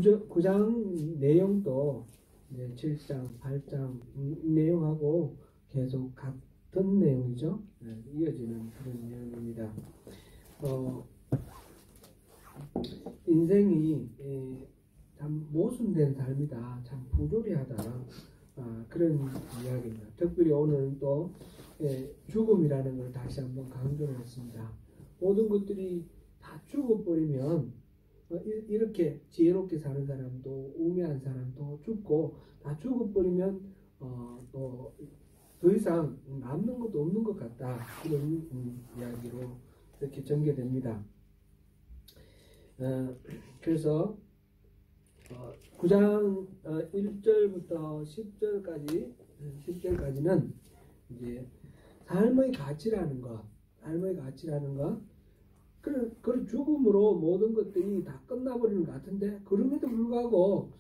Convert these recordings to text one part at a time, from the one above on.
9장 내용도 7장, 8장 내용하고 계속 같은 내용이죠. 이어지는 그런 내용입니다. 인생이 참 모순된 삶이다. 참 부조리하다. 그런 이야기입니다. 특별히 오늘은 또 죽음이라는 걸 다시 한번 강조를 했습니다. 모든 것들이 다 죽어버리면 이렇게 지혜롭게 사는 사람도 우매한 사람도 죽고 다 죽어버리면 또 더 이상 남는 것도 없는 것 같다. 이런 이야기로 이렇게 전개됩니다. 그래서 9장 1절부터 10절까지는 이제 삶의 가치라는 것, 그 죽음으로 모든 것들이 다 끝나버리는 것 같은데 그럼에도 불구하고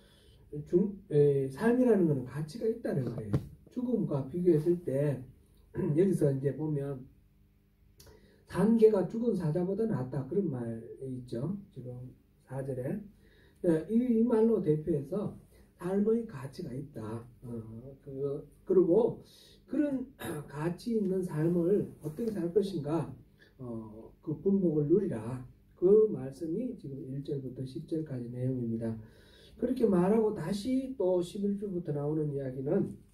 삶이라는 것은 가치가 있다는 거예요. 죽음과 비교했을 때 여기서 이제 보면 산 개가 죽은 사자보다 낫다 그런 말이 있죠. 지금 4절에 이 말로 대표해서 삶의 가치가 있다. 그리고 그런 가치 있는 삶을 어떻게 살 것인가 그 분복을 누리라. 그 말씀이 지금 1절부터 10절까지 내용입니다. 그렇게 말하고 다시 또 11절부터 나오는 이야기는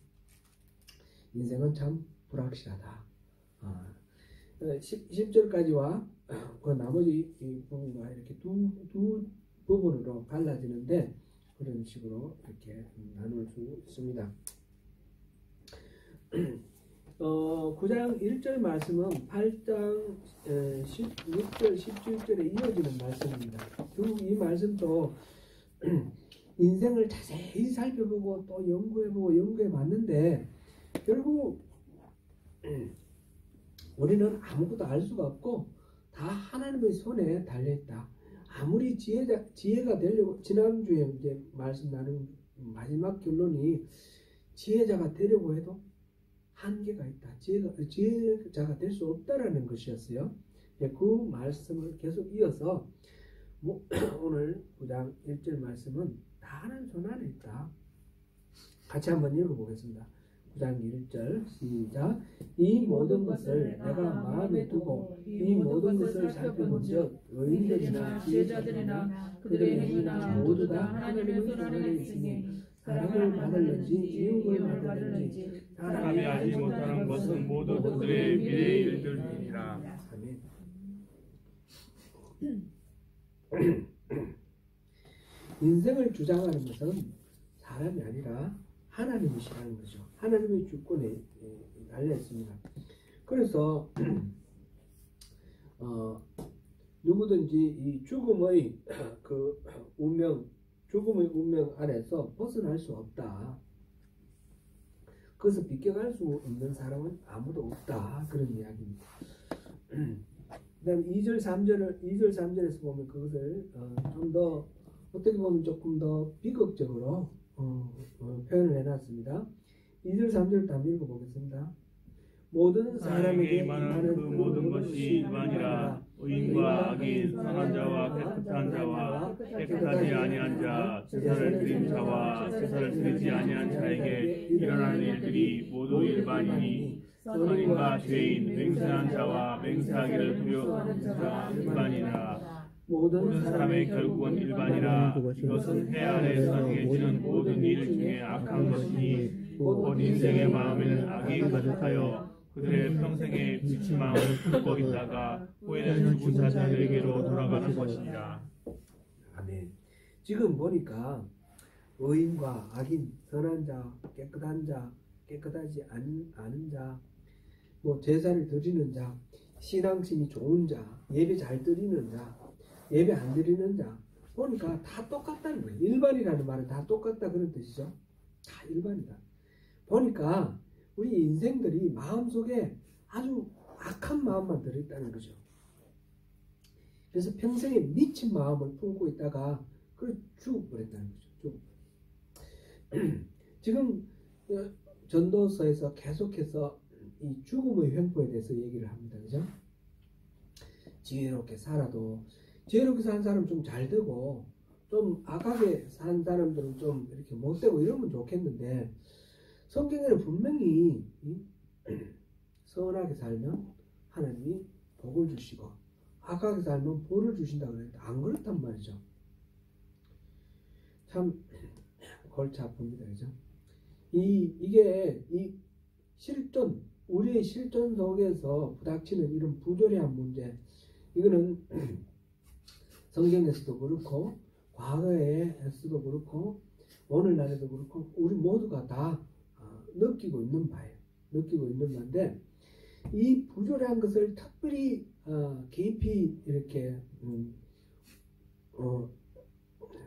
인생은 참 불확실하다. 10절까지와 그 나머지 부분과 이렇게 두 부분으로 갈라지는데 그런 식으로 이렇게 나눌 수 있습니다. 9장 1절 말씀은 8장 16절, 17절에 이어지는 말씀입니다. 결국 이 말씀도 인생을 자세히 살펴보고 또 연구해봤는데 결국 우리는 아무것도 알 수가 없고 다 하나님의 손에 달려있다. 아무리 지혜가 되려고 지난주에 이제 말씀 나눈 마지막 결론이 지혜자가 되려고 해도 한계가 있다. 지혜자가 될 수 없다라는 것이었어요. 그 말씀을 계속 이어서 오늘 9장 1절 말씀은 다 하나님 손 안에 있다. 같이 한번 읽어보겠습니다. 9장 1절 시작. 이 모든 것을 내가 마음에 두고 이 모든 것을 살펴본즉 의인들이나 지혜자들이나 그들의 행위나 모두 다 하나님의 손 안에 있으니 사랑을 받을는지 이웃을 받을는지 사람이 알지 못하는 것은 모두 그들의 미래의 일들이니라. 인생을 주장하는 것은 사람이 아니라 하나님이시라는 거죠. 하나님의 주권에 달려 있습니다. 그래서 누구든지 이 죽음의 운명 아래서 벗어날 수 없다. 그것을 비껴갈 수 없는 사람은 아무도 없다. 그런 이야기입니다. 그다음 2절 3절에서 보면 그것을 좀 더 어떻게 보면 조금 더 비극적으로 표현을 해놨습니다. 2절 3절을 다 읽어보겠습니다. 모든 사람에게 임하는 그 모든 것이 일반이라. 의인과 악인, 선한 자와 깨끗한 자와 깨끗하지 아니한 자, 제사를 드린 자와 제사를 드리지 아니한 자에게 일어나는 일들이 모두 일반이니 선인과 죄인, 맹세한 자와 맹세하기를 두려워하는 자가 일반이라. 모든 사람의 결국은 일반이라. 이것은 해 아래 선행해지는 모든 일 중에 악한 것이니 곧 인생의 마음에는 악이 가득하여 그들의 평생에 미친 마음을 품고 있다가 후에는 죽은 자들에게로 돌아가는 것이니라. 아멘. 지금 보니까 의인과 악인, 선한 자, 깨끗한 자, 깨끗하지 않은 자, 제사를 드리는 자, 신앙심이 좋은 자, 예배 잘 드리는 자, 예배 안 드리는 자, 보니까 다 똑같다는 거예요. 일반이라는 말은 다 똑같다 그런 뜻이죠. 다 일반이다. 보니까 우리 인생들이 마음속에 아주 악한 마음만 들어있다는 거죠. 그래서 평생에 미친 마음을 품고 있다가 죽어버렸다는 거죠. 지금 전도서에서 계속해서 이 죽음의 횡포에 대해서 얘기를 합니다. 그죠? 지혜롭게 살아도 지혜롭게 사는 사람 좀 잘 되고 좀 악하게 산 사람들은 좀 이렇게 못되고 이러면 좋겠는데 성경에는 분명히 선하게 살면 하나님이 복을 주시고 악하게 살면 벌을 주신다고 그랬는데 안 그렇단 말이죠. 참 골치 아픕니다. 그죠? 이게 이 실존, 우리의 실존 속에서 부닥치는 이런 부조리한 문제, 이거는 성경에서도 그렇고 과거에서도 그렇고 오늘날에도 그렇고 우리 모두가 다 느끼고 있는 바예요. 느끼고 있는 바인데 이 부조리한 것을 특별히 깊이 이렇게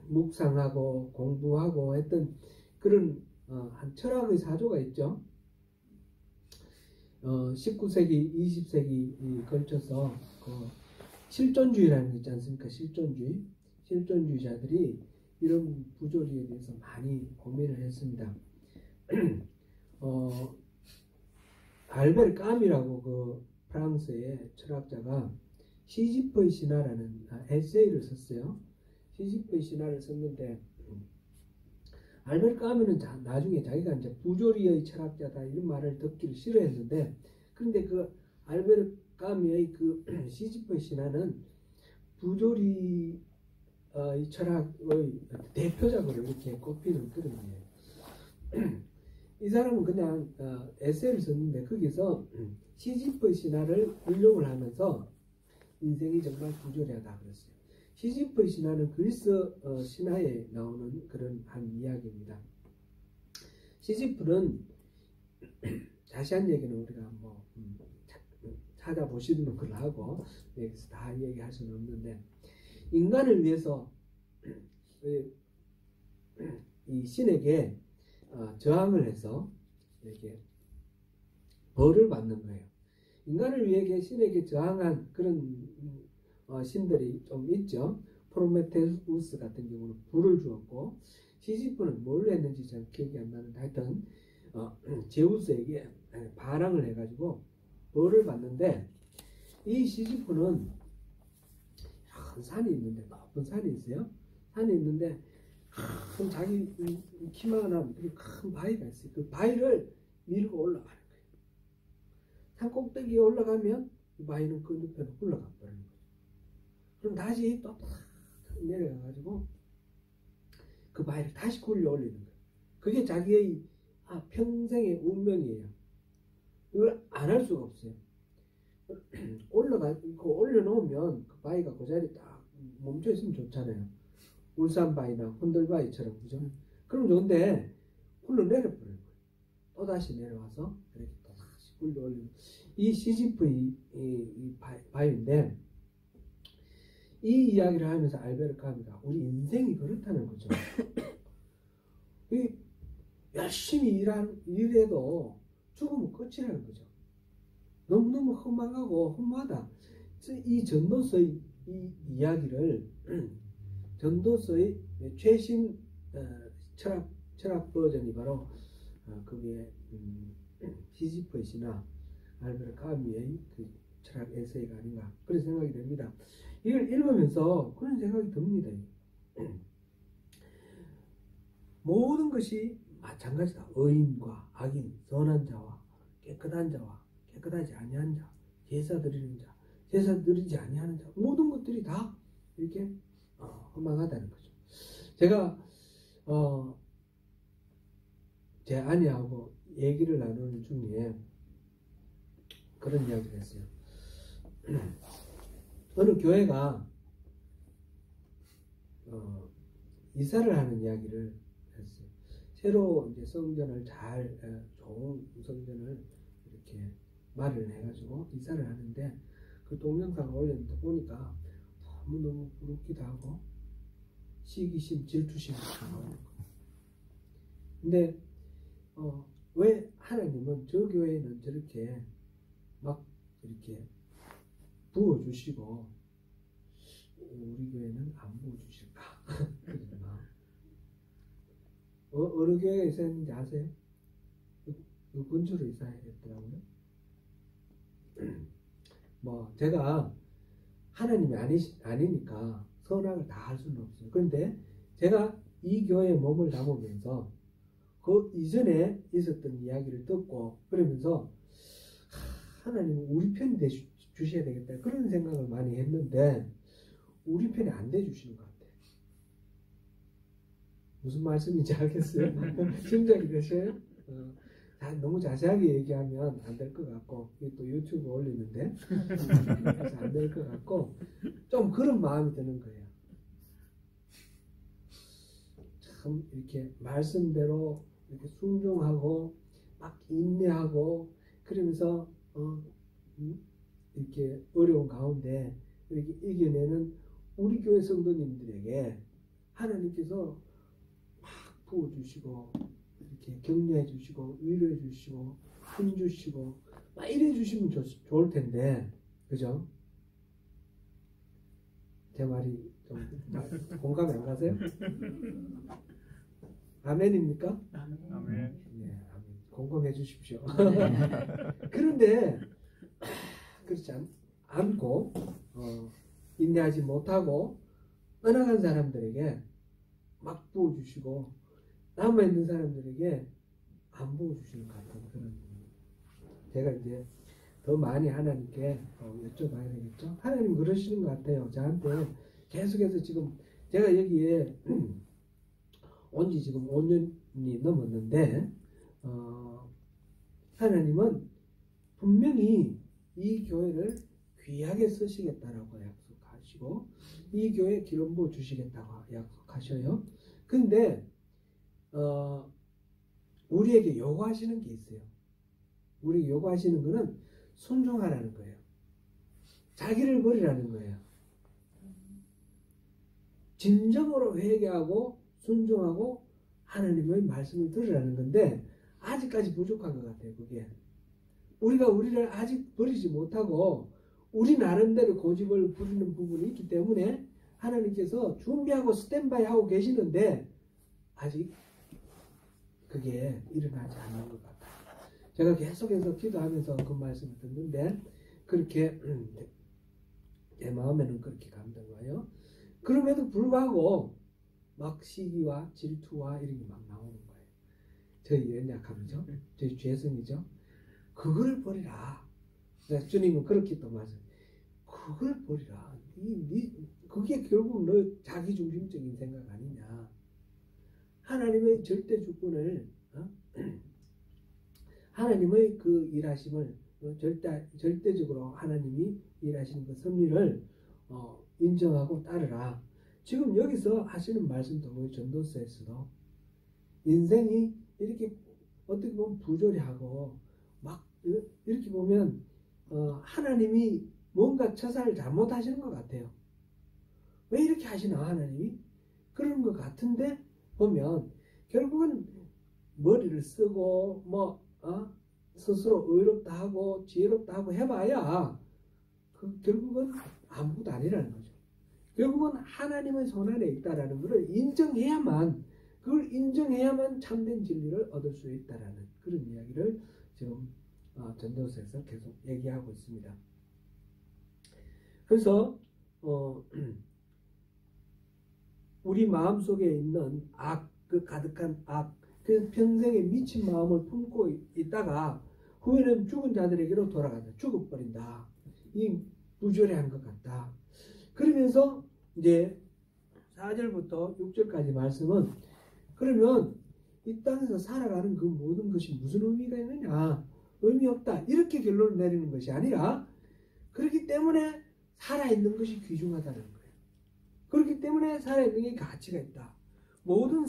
묵상하고 공부하고 했던 그런 한 철학의 사조가 있죠. 19세기, 20세기 걸쳐서 그 실존주의라는 게 있지 않습니까? 실존주의자들이 이런 부조리에 대해서 많이 고민을 했습니다. 알베르 까미라고 그 프랑스의 철학자가 시지프의 신화라는 에세이를 썼어요. 시지프의 신화를 썼는데 알베르 까미는 나중에 자기가 이제 부조리의 철학자다 이런 말을 듣기를 싫어했는데, 그런데 그 알베르 까미의 그 시지프의 신화는 부조리 이 철학의 대표작으로 이렇게 꼽히는 그런 거예요. 이 사람은 그냥 에세이를 썼는데 거기서 시지프의 신화를 인용을 하면서 인생이 정말 부조리하다 그랬어요. 시지프의 신화는 그리스 신화에 나오는 그런 한 이야기입니다. 시지프는 자세한 얘기는 우리가 뭐 찾아보시는 걸로 하고 여기서 다 얘기할 수는 없는데, 인간을 위해서 이 신에게 저항을 해서 이렇게 벌을 받는 거예요. 인간을 위해 신에게 저항한 그런 신들이 좀 있죠. 프로메테우스 같은 경우는 불을 주었고, 시지프는 뭘 했는지 잘 기억이 안 나는데 하여튼 제우스에게 반항을 해가지고 벌을 받는데, 이 시지프는 큰 산이 있는데, 높은 산이 있어요. 산이 있는데 큰 자기 키만한 큰 바위가 있어요. 그 바위를 밀고 올라가는 거예요. 산 꼭대기에 올라가면 이 바위는 건너편에 올라가 버리는 거예요. 그럼 다시 또 내려가가지고 그 바위를 다시 굴려 올리는 거예요. 그게 자기의 평생의 운명이에요. 이걸 안 할 수가 없어요. 올려놓으면 그 바위가 그 자리에 딱 멈춰있으면 좋잖아요. 울산바위나 혼돌바위처럼, 그죠? 그럼 좋은데 굴러내려버리는 거예요. 또다시 내려와서 이렇게 또다시 굴려 올리는, 이 시지프의 이 바위인데, 이 이야기를 하면서 알베르 까미가 우리 인생이 그렇다는 거죠. 열심히 일해도 죽으면 끝이라는 거죠. 너무너무 허망하고 허무하다. 이 전도서의 이 이야기를 전도서의 최신 철학 버전이 바로 거기에 시지프의 신화, 알베르 까미의 그 철학 에세이가 아닌가 그런 생각이 됩니다. 이걸 읽으면서 그런 생각이 듭니다. 모든 것이 마찬가지다. 의인과 악인, 선한 자와 깨끗한 자와 깨끗하지 아니한 자, 제사 드리는 자, 제사 드리지 아니하는 자, 모든 것들이 다 이렇게 허망하다는 거죠. 제가 제 아내하고 얘기를 나누는 중에 그런 이야기를 했어요. 어느 교회가 이사를 하는 이야기를 했어요. 새로 이제 성전을 좋은 성전을 이렇게 마련을 해가지고 이사를 하는데, 그 동영상을 올렸는데 보니까 너무너무 부럽기도 하고 시기심, 질투심이 나오는 거예요. 근데 왜 하나님은 저 교회는 저렇게 막 이렇게 부어주시고 우리 교회는 안 부어주실까? 어느 교회에 있었는지 아세요? 그 근처로 이사했더라고요. 뭐 제가 하나님이 아니니까 선악을 다 할 수는 없어요. 그런데 제가 이 교회에 몸을 담으면서 그 이전에 있었던 이야기를 듣고 그러면서 하나님 우리 편이 돼 주셔야 되겠다 그런 생각을 많이 했는데 우리 편이 안 돼 주시는 것 같아요. 무슨 말씀인지 알겠어요? 짐작이 되셔요? 너무 자세하게 얘기하면 안 될 것 같고 또 유튜브 올리는데 그래서 안 될 것 같고 좀 그런 마음이 드는 거예요. 참 이렇게 말씀대로 이렇게 순종하고 막 인내하고 그러면서 이렇게 어려운 가운데 이렇게 이겨내는 우리 교회 성도님들에게 하나님께서 막 부어주시고 이렇게 격려해 주시고 위로해 주시고 힘 주시고 막 이래 주시면 좋을 텐데 그죠? 제 말이 좀 공감이 안 가세요? 아멘입니까? 아멘. 네, 아멘. 공감해 주십시오. 그런데 그렇지 않고 인내하지 못하고 떠나간 사람들에게 막 부어주시고 남아있는 사람들에게 안 부어주시는 것 같은 그런 제가 이제 더 많이 하나님께 여쭤봐야 되겠죠. 하나님 그러시는 것 같아요. 저한테 계속해서 지금 제가 여기에 온 지 지금 5년이 넘었는데 하나님은 분명히 이 교회를 귀하게 쓰시겠다라고 약속하시고 이 교회에 기름 부어 주시겠다고 약속하셔요. 근데 우리에게 요구하시는 게 있어요. 우리에게 요구하시는 거는 순종하라는 거예요. 자기를 버리라는 거예요. 진정으로 회개하고 순종하고 하나님의 말씀을 들으라는 건데 아직까지 부족한 것 같아요. 그게 우리가 우리를 아직 버리지 못하고 우리 나름대로 고집을 부리는 부분이 있기 때문에 하나님께서 준비하고 스탠바이 하고 계시는데 아직 그게 일어나지 않는 것 같아요. 제가 계속해서 기도하면서 그 말씀을 듣는데 그렇게 내 마음에는 그렇게 감동와요. 그럼에도 불구하고 막 시기와 질투와 이런 게 막 나오는 거예요. 저희 연약함이죠. 저희 죄성이죠. 그걸 버리라. 주님은 그렇게 또 말씀. 그걸 버리라. 그게 결국 너 자기중심적인 생각 아니냐. 하나님의 절대 주권을 하나님의 그 일하심을 절대적으로 하나님이 일하시는 그 섭리를 인정하고 따르라. 지금 여기서 하시는 말씀도 전도서에서도 인생이 이렇게 어떻게 보면 부조리하고 막 이렇게 보면 하나님이 뭔가 처사를 잘못하시는 것 같아요. 왜 이렇게 하시나 하나님이? 그런 것 같은데 보면 결국은 머리를 쓰고 스스로 의롭다 하고 지혜롭다 하고 해봐야 결국은 아무것도 아니라는 거죠. 결국은 하나님의 손안에 있다라는 것을 그걸 인정해야만 참된 진리를 얻을 수 있다라는 그런 이야기를 지금 전도서에서 계속 얘기하고 있습니다. 그래서 우리 마음속에 있는 그 가득한 그 평생에 미친 마음을 품고 있다가 후에는 죽은 자들에게로 돌아간다. 죽어버린다. 이 부조리한 것 같다. 그러면서 이제 4절부터 6절까지 말씀은 그러면 이 땅에서 살아가는 그 모든 것이 무슨 의미가 있느냐? 의미 없다. 이렇게 결론을 내리는 것이 아니라 그렇기 때문에 살아있는 것이 귀중하다는 거예요. 그렇기 때문에 살아있는 게 가치가 있다. 모든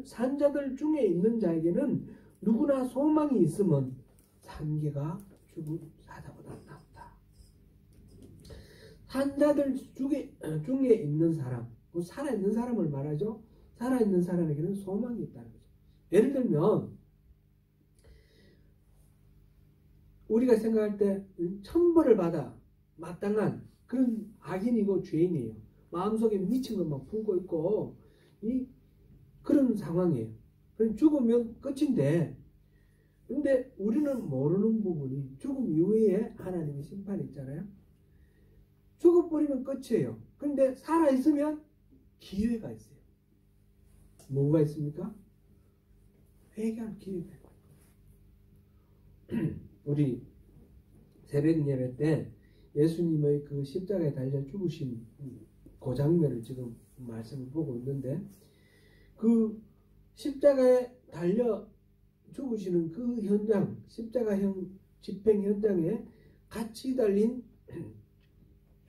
산자들 중에 있는 자에게는 누구나 소망이 있으면 산개가 죽은 사자보다 낫다. 산자들 중에 있는 사람, 살아있는 사람을 말하죠. 살아있는 사람에게는 소망이 있다는 거죠. 예를 들면 우리가 생각할 때 천벌을 받아 마땅한 그런 악인이고 죄인이에요. 마음속에 미친 것만 품고 있고 그런 상황이에요. 그럼 죽으면 끝인데 근데 우리는 모르는 부분이 죽음 이후에 하나님의 심판이 있잖아요. 죽어버리면 끝이에요. 그런데 살아있으면 기회가 있어요. 뭐가 있습니까? 회개할 기회가 우리 새벽 예배 때 예수님의 그 십자가에 달려 죽으신 그 장면을 지금 말씀을 보고 있는데 그 십자가에 달려 죽으시는 그 현장, 십자가형 집행 현장에 같이 달린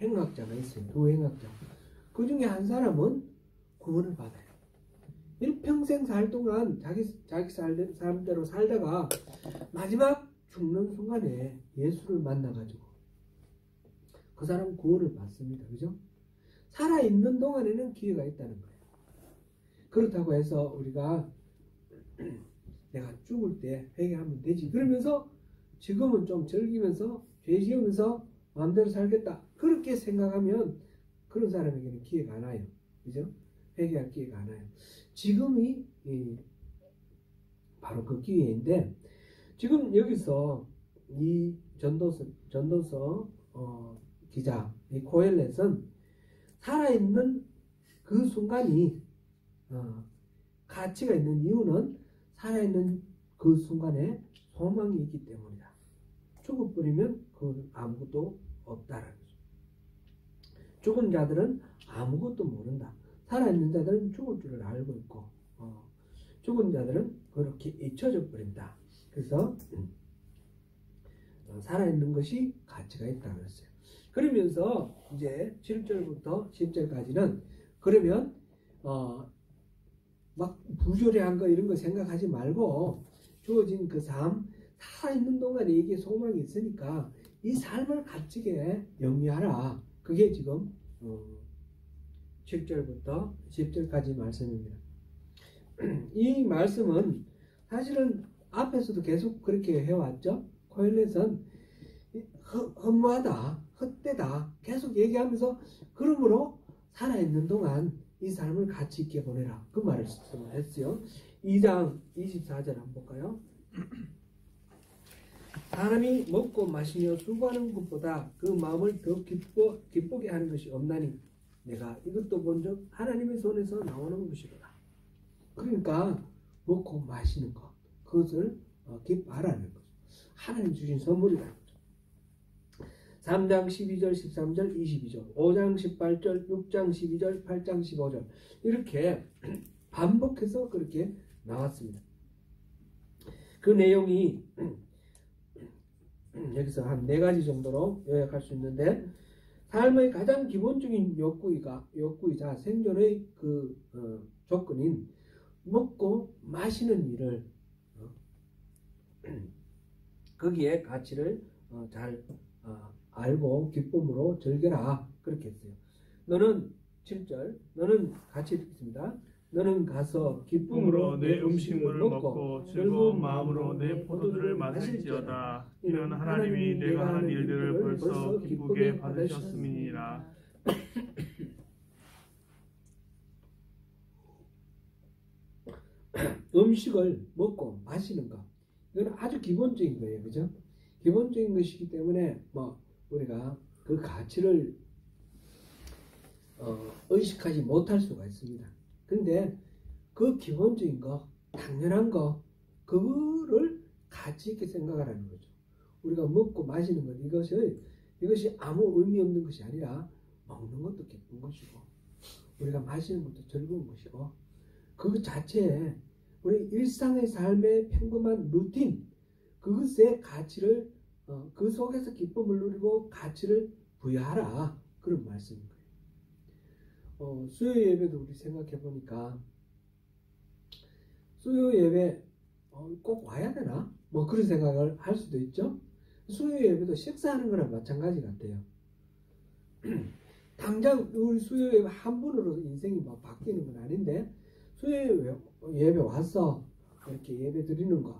행악자가 있어요. 두 행악자. 그 중에 한 사람은 구원을 받아요. 일평생 살 동안 자기 삶대로 살다가 마지막 죽는 순간에 예수를 만나가지고 그 사람은 구원을 받습니다. 그죠? 살아있는 동안에는 기회가 있다는 거예요. 그렇다고 해서 우리가 내가 죽을 때 회개하면 되지. 그러면서 지금은 좀 즐기면서 죄 지으면서 마음대로 살겠다. 그렇게 생각하면 그런 사람에게는 기회가 안 와요. 그죠? 회개할 기회가 안 와요. 지금이 바로 그 기회인데 지금 여기서 이 전도서 기자 이 고엘렛은 살아있는 그 순간이 가치가 있는 이유는 살아있는 그 순간에 소망이 있기 때문이다. 죽어버리면 그건 아무것도 없다라는 거죠. 죽은 자들은 아무것도 모른다. 살아있는 자들은 죽을 줄을 알고 있고 죽은 자들은 그렇게 잊혀져 버린다. 그래서 살아있는 것이 가치가 있다고 했어요. 그러면서 이제 7절부터 10절까지는 그러면 막 부조리한 거 이런 거 생각하지 말고 주어진 그 삶 살아있는 동안에 이게 소망이 있으니까 이 삶을 값지게 영위하라. 그게 지금 7절부터 10절까지 말씀입니다. 이 말씀은 사실은 앞에서도 계속 그렇게 해왔죠. 고엘렛은 허무하다, 헛되다 계속 얘기하면서 그러므로 살아있는 동안 이 삶을 가치 있게 보내라. 그 말을 했어요. 2장 24절 한번 볼까요? 사람이 먹고 마시며 수고하는 것보다 그 마음을 더 기쁘게 하는 것이 없나니 내가 이것도 본즉 하나님의 손에서 나오는 것이로다. 그러니까 먹고 마시는 것 그것을 기뻐하라는 거죠. 하나님 주신 선물이라는 거죠. 3장 12절 13절 22절 5장 18절 6장 12절 8장 15절 이렇게 반복해서 그렇게 나왔습니다. 그 내용이 여기서 한 4가지 정도로 요약할 수 있는데 삶의 가장 기본적인 욕구이자 생존의 그 조건인 먹고 마시는 일을 거기에 가치를 잘 알고 기쁨으로 즐겨라 그렇게 했어요. 너는 7절 너는 같이 읽겠습니다. 너는 가서 기쁨으로 내 음식물을 먹고 즐거운 마음으로 내 포도주를 마실지어다. 이는 하나님이 내가 하는 일들을 벌써 기쁘게 받으셨음이니라. 음식을 먹고 마시는 것 이건 아주 기본적인 거예요. 그죠? 기본적인 것이기 때문에 우리가 그 가치를 의식하지 못할 수가 있습니다. 근데 그 기본적인 거, 당연한 거, 그거를 가치 있게 생각하라는 거죠. 우리가 먹고 마시는 것, 이것이 아무 의미 없는 것이 아니라 먹는 것도 기쁜 것이고, 우리가 마시는 것도 즐거운 것이고, 그 자체에 우리 일상의 삶의 평범한 루틴, 그것의 가치를, 그 속에서 기쁨을 누리고 가치를 부여하라. 그런 말씀인 거예요. 수요 예배도 우리 생각해 보니까 수요 예배 꼭 와야 되나? 그런 생각을 할 수도 있죠. 수요 예배도 식사하는 거랑 마찬가지 같아요. 당장 우리 수요 예배 한 분으로 인생이 바뀌는 건 아닌데 수요 예배 와서 이렇게 예배 드리는 것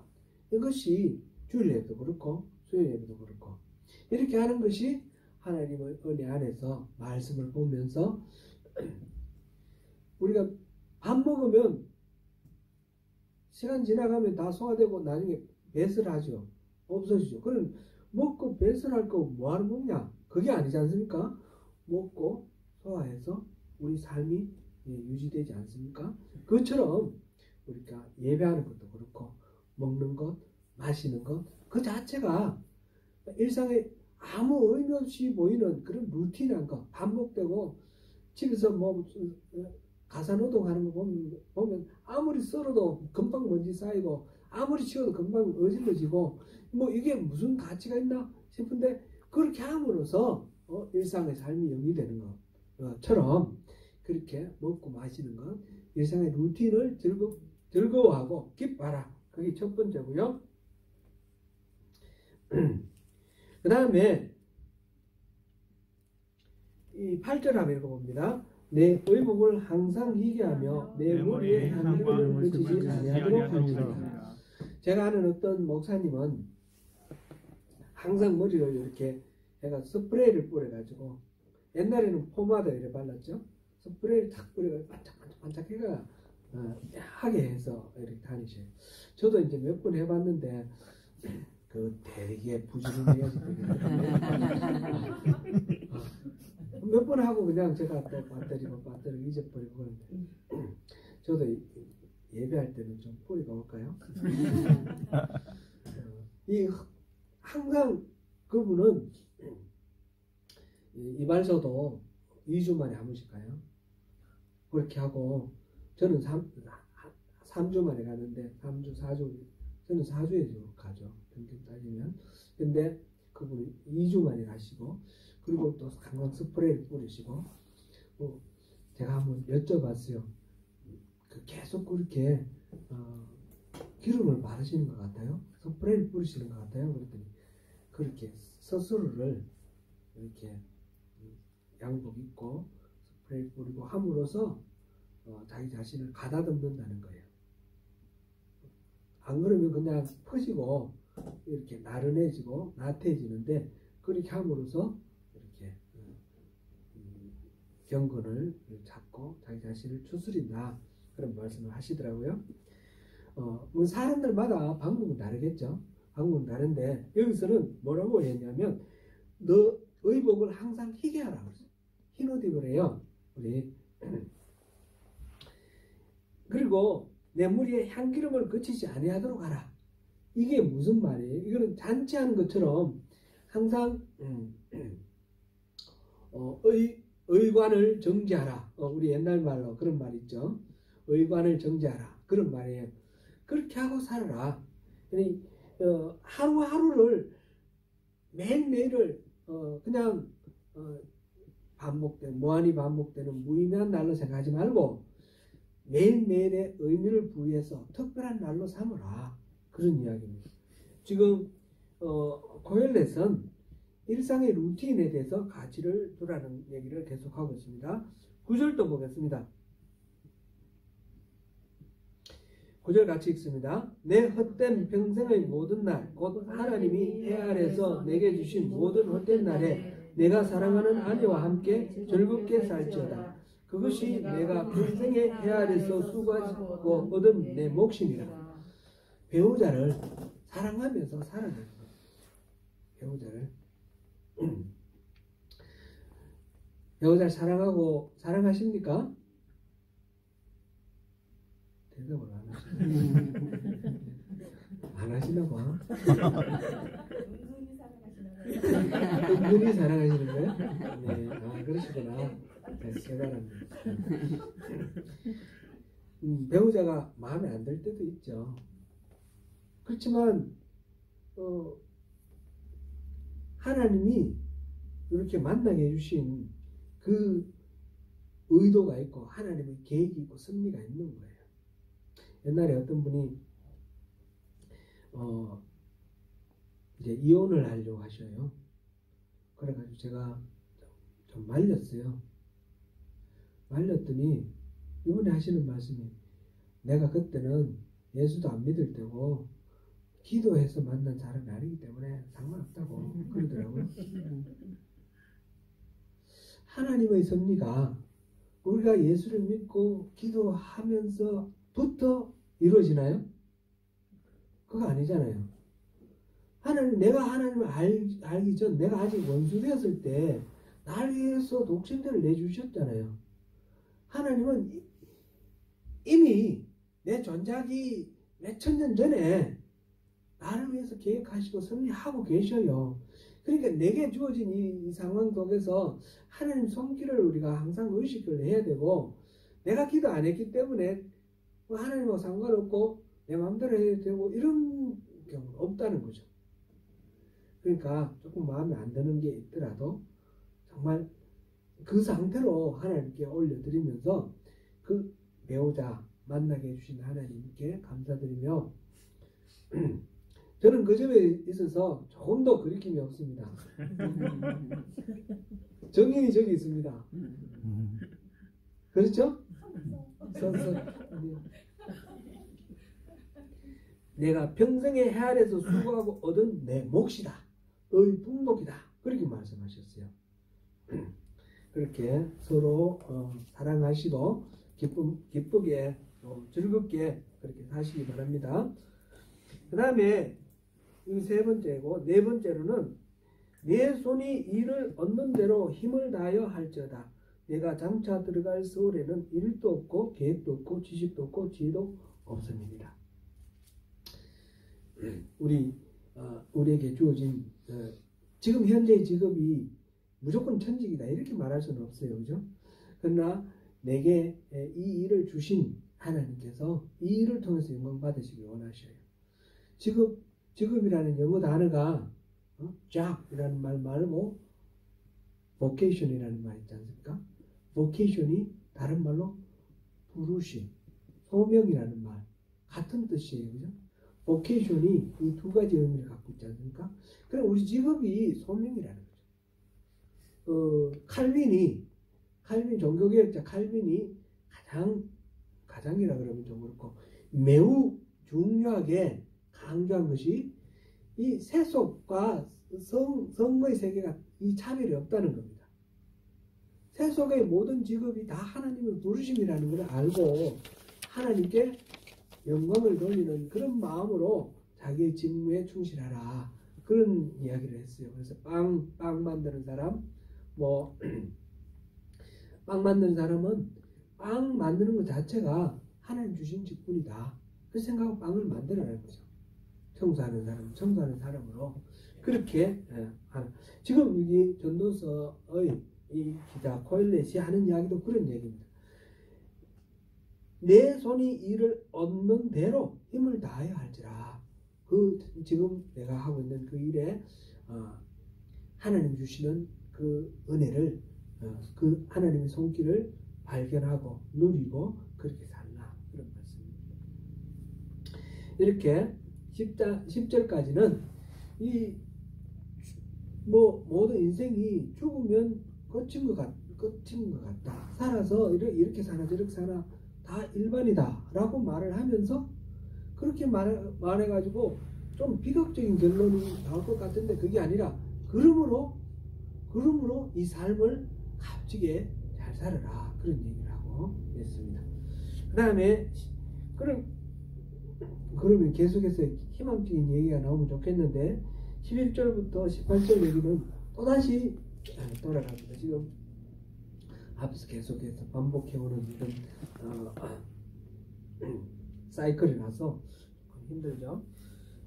이것이 주일 예배도 그렇고 수요 예배도 그렇고 이렇게 하는 것이 하나님의 은혜 안에서 말씀을 보면서 우리가 밥 먹으면 시간 지나가면 다 소화되고 나중에 배설하죠. 없어지죠. 그럼 먹고 배설할 거 뭐하러 먹냐? 그게 아니지 않습니까? 먹고 소화해서 우리 삶이 유지되지 않습니까? 그것처럼 우리가 예배하는 것도 그렇고 먹는 것, 마시는 것, 그 자체가 일상에 아무 의미 없이 보이는 그런 루틴한 거, 반복되고 집에서 뭐 가사노동하는 거 보면 아무리 썰어도 금방 먼지 쌓이고 아무리 치워도 금방 어질러지고 뭐 이게 무슨 가치가 있나 싶은데 그렇게 함으로써 일상의 삶이 영위되는 것처럼 그렇게 먹고 마시는 것, 일상의 루틴을 즐거워하고 기뻐하라. 그게 첫 번째고요. 그 다음에 이 8절 한번 읽어봅니다. 내 의복을 항상 희게하며 내 머리에 향기를 그치지 아니하도록 하리라. 제가 아는 어떤 목사님은 항상 머리를 이렇게 해가 스프레이를 뿌려가지고 옛날에는 포마다 이렇게 발랐죠. 스프레이를 탁 뿌려가지고 반짝반짝 해가 하게 해서 이렇게 다니셔요. 저도 이제 몇 번 해봤는데 그 되게 부지런해야지 몇 번 하고 그냥 제가 또 배터리를 잊어버리고 그런데 저도 예배할 때는 좀 뿌리가 올까요? 항상 그분은 이발소도 2주 만에 한 번씩 가요. 그렇게 하고 저는 3주 만에 가는데 3주, 4주 저는 4주에 가죠. 평균 따지면. 근데 그분은 2주 만에 가시고 그리고 또 항상 스프레이를 뿌리시고 제가 한번 여쭤봤어요. 계속 그렇게 기름을 바르시는 것 같아요? 스프레이를 뿌리시는 것 같아요? 그랬더니 그렇게 스스로를 이렇게 양복 입고 스프레이 뿌리고 함으로써 자기 자신을 가다듬는다는 거예요. 안 그러면 그냥 퍼지고 이렇게 나른해지고 나태해지는데 그렇게 함으로써 이렇게 경건을 잡고 자기 자신을 추스린다 그런 말씀을 하시더라고요. 뭐 사람들마다 방법은 다르겠죠. 방법은 다른데 여기서는 뭐라고 했냐면 너 의복을 항상 희게 하라 그랬어요. 흰 옷 입으래요. 우리 그리고 내 머리에 향기름을 그치지 아니하도록 하라. 이게 무슨 말이에요? 이거는 잔치하는 것처럼 항상 의관을 정지하라. 우리 옛날 말로 그런 말 있죠. 의관을 정지하라. 그런 말이에요. 그렇게 하고 살아라. 하루하루를 매일매일을 그냥 무한히 반복되는 무의미한 날로 생각하지 말고 매일매일의 의미를 부여해서 특별한 날로 삼으라. 그런 이야기입니다. 지금 고엘렛은 일상의 루틴에 대해서 가치를 두라는 얘기를 계속하고 있습니다. 9절도 보겠습니다. 9절 같이 읽습니다. 내 헛된 평생의 모든 날 곧 하나님이 해 아래서 내게 주신 모든 헛된 날에 내가 사랑하는 아내와 함께 즐겁게 살지어다. 그것이 내가 평생에 해 아래서 수고하고 얻은 내 몫이니라. 배우자를 사랑하면서 살아가는 거예요. 배우자를 배우자를 사랑하십니까? 대답을 안 하시네. 안 하시나 봐. 은근히 사랑하시는 거예요? 네, 그러시구나. 네, 깨달았네. 배우자가 마음에 안 들 때도 있죠. 그렇지만 하나님이 이렇게 만나게 해주신 그 의도가 있고 하나님의 계획이 있고 섭리가 있는 거예요. 옛날에 어떤 분이 이제 이혼을 하려고 하셔요. 그래가지고 제가 좀 말렸어요. 말렸더니 이분이 하시는 말씀이 내가 그때는 예수도 안 믿을 때고 기도해서 만난 사람이 아니기 때문에 상관없다고 그러더라고요. 하나님의 섭리가 우리가 예수를 믿고 기도하면서부터 이루어지나요? 그거 아니잖아요. 내가 하나님을 알기 전 내가 아직 원수 되었을 때 나를 위해서 독생자를 내주셨잖아요. 하나님은 이미 내 존재하기 몇천 년 전에 나를 위해서 계획하시고 섭리하고 계셔요. 그러니까 내게 주어진 이 상황 속에서 하나님 손길을 우리가 항상 의식을 해야 되고, 내가 기도 안 했기 때문에 하나님하고 상관없고 내 마음대로 해야 되고 이런 경우는 없다는 거죠. 그러니까 조금 마음에 안 드는 게 있더라도 정말 그 상태로 하나님께 올려드리면서 그 배우자 만나게 해주신 하나님께 감사드리며, 저는 그 점에 있어서 조금 더 거리낌이 없습니다. 정인이 저기 있습니다. 그렇죠? 내가 평생에 헤아려서 수고하고 얻은 내 몫이다. 너의 분복이다. 그렇게 말씀하셨어요. 그렇게 서로 사랑하시고 기쁘게 즐겁게 그렇게 사시기 바랍니다. 그 다음에 이 세 번째고, 네 번째로는 내 손이 일을 얻는 대로 힘을 다하여 할지어다. 내가 장차 들어갈 세월에는 일도 없고 계획도 없고 지식도 없고 지혜도 없음이니라. 우리에게 주어진 지금 현재의 직업이 무조건 천직이다 이렇게 말할 수는 없어요, 그죠? 그러나 내게 이 일을 주신 하나님께서 이 일을 통해서 영광 받으시길 원하셔요. 직업이라는 영어 단어가 job이라는 말 말고 vocation이라는 말 있지 않습니까? vocation이 다른 말로 부르심, 소명이라는 말 같은 뜻이에요, 그죠? vocation이 이 두 가지 의미를 갖고 있지 않습니까? 그럼 우리 직업이 소명이라는 거죠. 칼빈 종교개혁자 칼빈이 가장이라 그러면 좀 그렇고 매우 중요하게 강조한 것이 이 세속과 성의 세계가 이 차별이 없다는 겁니다. 세속의 모든 직업이 다 하나님의 부르심이라는 걸 알고 하나님께 영광을 돌리는 그런 마음으로 자기의 직무에 충실하라, 그런 이야기를 했어요. 그래서 빵 만드는 사람, 빵 만드는 사람은 빵 만드는 것 자체가 하나님 주신 직분이다, 그 생각하고 빵을 만들어내는 거죠. 청소하는 사람으로 그렇게 하는. 지금 이 전도서의 이 기자 코엘렛이 하는 이야기도 그런 얘기입니다. 내 손이 일을 얻는 대로 힘을 다하여 할지라. 지금 내가 하고 있는 그 일에 하나님 주시는 그 은혜를, 그 하나님의 손길을 발견하고 누리고 그렇게 살라, 그런 말씀입니다. 이렇게 10절까지는 모든 인생이 죽으면 끝인 것 같다. 살아서 이렇게 사나 저렇게 사나 다 일반이다 라고 말을 하면서, 그렇게 말해가지고 좀 비극적인 결론이 나올 것 같은데 그게 아니라 그러므로 이 삶을 값지게 잘 살아라, 그런 얘기를 하고 있습니다. 그 다음에 그러면 계속해서 희망적인 얘기가 나오면 좋겠는데 11절부터 18절 얘기는 또다시 돌아갑니다. 지금 앞서 계속해서 반복해오는 이런 사이클이 나서 힘들죠.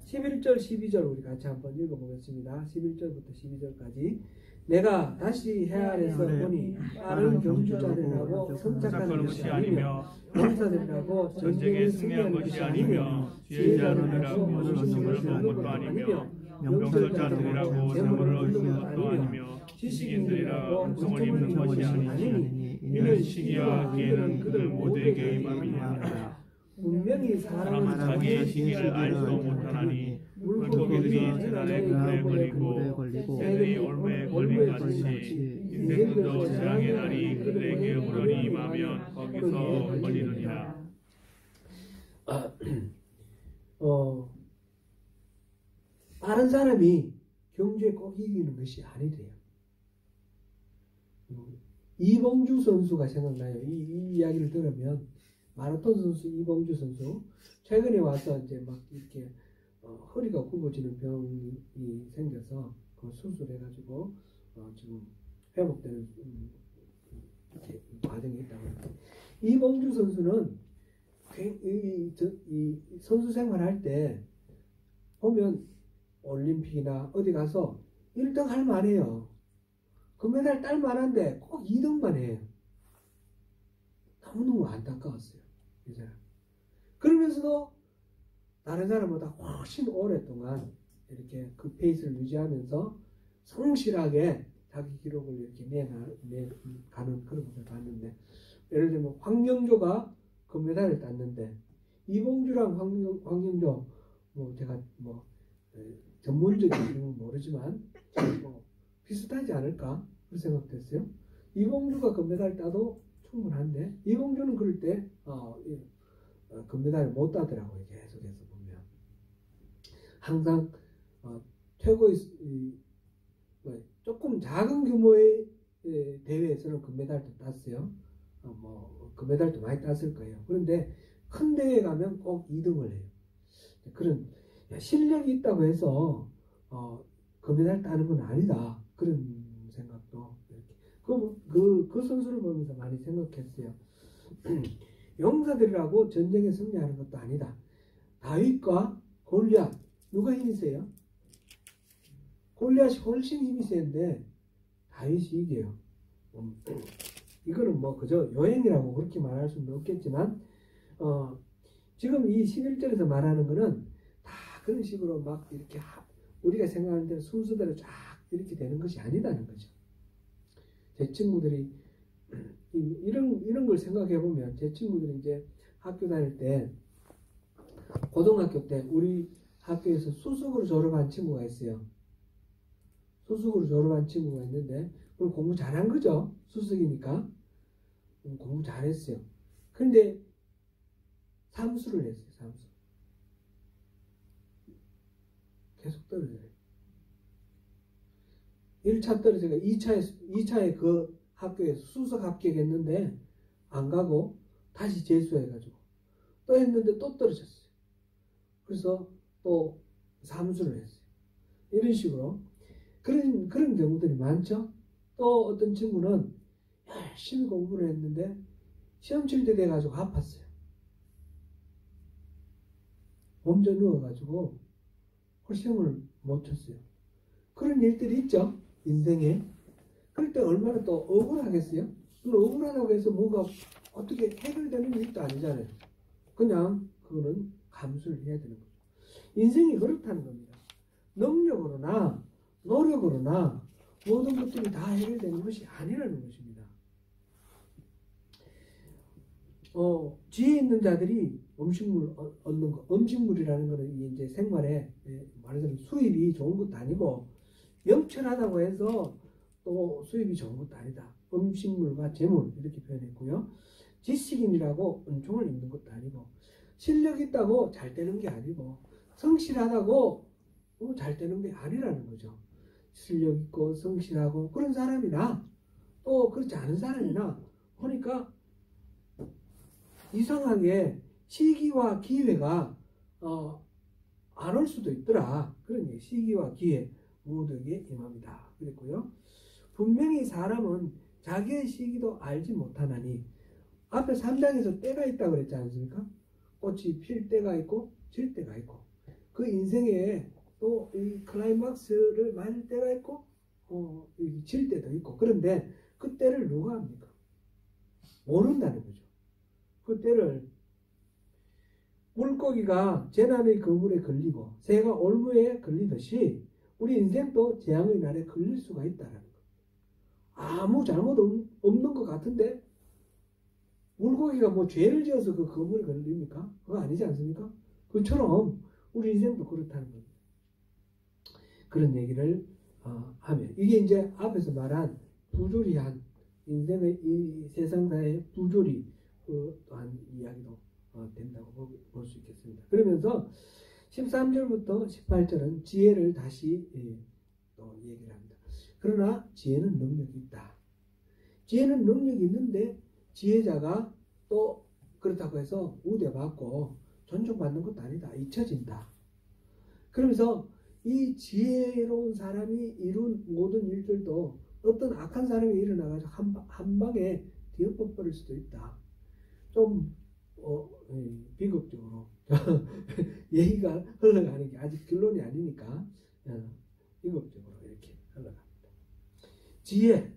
11절 12절 우리 같이 한번 읽어보겠습니다. 11절부터 12절까지. 내가 다시 헤아려서 보니 다른 경주자들이라고 선착하는 것이 아니며 용사들이라고 전쟁에 승리한 것이 아니며 지혜자들이라고 모심을 얻은 것도 아니며 명철자들이라고 재물을 얻는 것도 아니며 지식인들이라고 은총을 입는 것이 아니니 이는 시기와 기회는 그들 모두에게 임함이니라. 분명히 사람은 자기의 시기를 알지도 못하나니 물고기들이 재난에 그물에 걸리고 새들이 올무에 걸린 같이 인생들도 재앙의 날이 그들에게 오르니 임하면 거기서 걸리느니라. 다른 사람이 경주에 꼭 이기는 것이 아니래요. 이봉주 선수가 생각나요. 이 이야기를 들으면 마라톤 선수 이봉주 선수 최근에 와서 이제 막 이렇게 허리가 굽어지는 병이 생겨서 그 수술해가지고 지금 회복되는 이렇게 과정이 있다고 합니다. 이봉주 선수는 이 선수 생활할 때 보면 올림픽이나 어디 가서 1등 할 만해요. 금메달 딸 만한데 꼭 2등만 해요. 너무너무 안타까웠어요. 이 사람. 그러면서도 다른 사람보다 훨씬 오랫동안 이렇게 그 페이스를 유지하면서 성실하게 자기 기록을 이렇게 내가는 그런 것을 봤는데, 예를 들면 황영조가 금메달을 땄는데 이봉주랑 황영조 뭐 제가 뭐 전문적인 건 모르지만 뭐 비슷하지 않을까 그런 생각도 했어요. 이봉주가 금메달 따도 충분한데 이봉주는 그럴 때 금메달을 못 따더라고요. 계속해서 보면 항상 최고의 조금 작은 규모의 대회에서는 금메달도 땄어요. 뭐 금메달도 많이 땄을 거예요. 그런데 큰 대회에 가면 꼭 2등을 해요. 그런 실력이 있다고 해서 금메달 따는 건 아니다. 그런 생각도 이렇게 그 선수를 보면서 많이 생각했어요. 용사들이라고 전쟁에 승리하는 것도 아니다. 다윗과 골리앗 누가 힘이 세요? 골리앗이 훨씬 힘이 세는데 다윗이 이겨요. 이거는 뭐 그저 요행이라고 그렇게 말할 수는 없겠지만 지금 이 11절에서 말하는 거는 다 그런 식으로 막 이렇게 우리가 생각하는 대로 순서대로 쫙 이렇게 되는 것이 아니다는 거죠. 제 친구들이 이런 걸 생각해 보면 제 친구들이 이제 학교 다닐 때 고등학교 때 우리 학교에서 수석으로 졸업한 친구가 있어요. 수석으로 졸업한 친구가 있는데 그럼 공부 잘한 거죠. 수석이니까 공부 잘했어요. 그런데 삼수를 했어요. 삼수. 계속 떨어져요. 1차 떨어지니까 2차에 그 학교에서 수석 합격했는데 안 가고 다시 재수해가지고 또 했는데 또 떨어졌어요. 그래서 또 삼수를 했어요. 이런 식으로 그런 경우들이 많죠. 또 어떤 친구는 열심히 공부를 했는데 시험 칠 때 돼가지고 아팠어요. 몸져 누워가지고 시험을 못 쳤어요. 그런 일들이 있죠. 인생에. 그럴 때 얼마나 또 억울하겠어요. 억울하다고 해서 뭔가 어떻게 해결되는 일도 아니잖아요. 그냥 그거는 감수를 해야 되는 거죠. 인생이 그렇다는 겁니다. 능력으로나 노력으로나 모든 것들이 다 해결되는 것이 아니라는 것입니다. 지혜 있는 자들이 음식물 얻는 거, 음식물이라는 것은 이제 생활에 말하자면 수입이 좋은 것도 아니고 명철하다고 해서 또 수입이 좋은 것도 아니다. 음식물과 재물 이렇게 표현했고요. 지식인이라고 은총을 입는 것도 아니고 실력 있다고 잘 되는 게 아니고 성실하다고 잘 되는 게 아니라는 거죠. 실력 있고 성실하고 그런 사람이나 또 그렇지 않은 사람이나 보니까 이상하게 시기와 기회가 안 올 수도 있더라. 그런 얘기. 시기와 기회 모두에게 임합니다. 그랬고요. 분명히 사람은 자기의 시기도 알지 못하나니 앞에 3장에서 때가 있다고 그랬지 않습니까? 꽃이 필 때가 있고 질 때가 있고 그 인생에 또 이 클라이막스를 맞을 때가 있고 질 때도 있고 그런데 그 때를 누가 합니까? 모른다는 거죠. 그 때를 물고기가 재난의 그물에 걸리고 새가 올무에 걸리듯이 우리 인생도 재앙의 날에 걸릴 수가 있다는 거. 아무 잘못 없는 것 같은데 물고기가 뭐 죄를 지어서 그 그물에 걸립니까? 그거 아니지 않습니까? 그처럼 우리 인생도 그렇다는 겁니다. 그런 얘기를 하면 이게 이제 앞에서 말한 부조리한 인생의 이 세상사의 부조리 또한 이야기도 된다고 볼 수 있겠습니다. 그러면서 13절부터 18절은 지혜를 다시 또 얘기를 합니다. 그러나 지혜는 능력이 있다. 지혜는 능력이 있는데 지혜자가 또 그렇다고 해서 우대받고 존중받는 것도 아니다. 잊혀진다. 그러면서 이 지혜로운 사람이 이룬 모든 일들도 어떤 악한 사람이 일어나가지고 한 방에 뒤엎어버릴 수도 있다. 좀 비극적으로 얘기가 흘러가는 게 아직 결론이 아니니까 비극적으로 이렇게 흘러갑니다. 지혜,